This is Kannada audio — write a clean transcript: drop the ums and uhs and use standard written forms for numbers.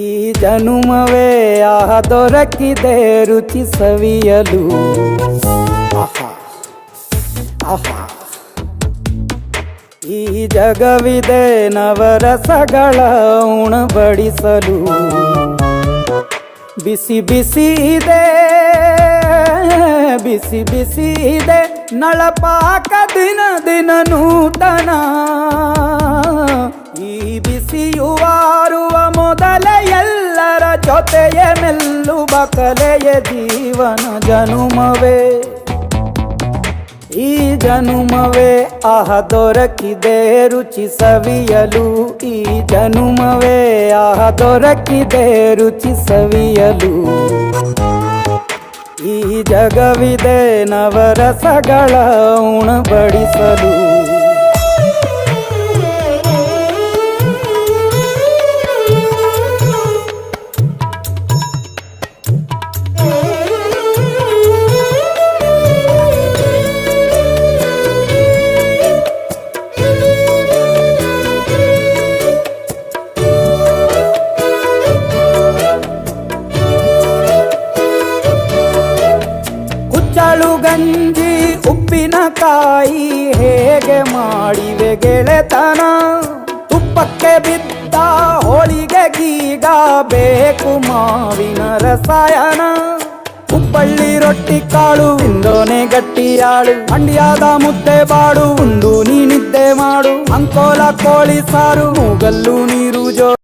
ಈ ಜನುಮವೇ ದೊರಕಿದೆ ರುಚಿ ಸವಿಯಲು. ಆಹಾ ಆಹಾ ಈ ಜಗವಿದೆ ನವರಸಗಳ ಉಣಬಡಿಸಲು. ಬಿಸಿ ಬಿಸಿ ಇದೆ ಬಿಸಿ ಬಿಸಿ ಇದೆ ನಳಪಾಕ ದಿನ ದಿನ ನೂತನ. ಈ ಬಿಸಿಯುವಾರುವ ಮೊದಲೇ ಎಲ್ಲರ ಜೊತೆಯೇ ಮೆಲ್ಲುವ ಕಲೆಯ ಜೀವನ ಜನುಮವೇ. ಈ ಜನುಮವೇ ದೊರಕಿದೆ ರುಚಿ ಸವಿಯಲು. ಈ ಜನುಮವೇ ದೊರಕಿದೆ ರುಚಿ ಸವಿಯಲು. ಈ ಜಗವಿದೆ ನವರಸಗಳ ಉಣಬಡಿಸಲು. ಕುಚ್ಚಳು ಗಂಜಿ ಉಪ್ಪಿನಕಾಯಿ ಹೇಗೆ ಮಾಡಿವೆ ಗೆಳೆತನ. ತುಪ್ಪಕ್ಕೆ ಬಿದ್ದ ಹೋಳಿಗೆ ಗೀಗ ಬೇಕು ಮಾವಿನ ರಸಾಯನ. ಹುಬ್ಬಳ್ಳಿ ರೊಟ್ಟಿ ಕಾಳು ತಿಂದೋನೆ ಗಟ್ಟಿಯಾಳು. ಮಂಡ್ಯದ ಮುದ್ದೆ ಬಾಡು ಉಂಡು ನೀ ನಿದ್ದೆ ಮಾಡು. ಅಂಕೋಲ ಕೋಳಿ ಸಾರು ಮೂಗಲ್ಲು ನೀರು ಜೋ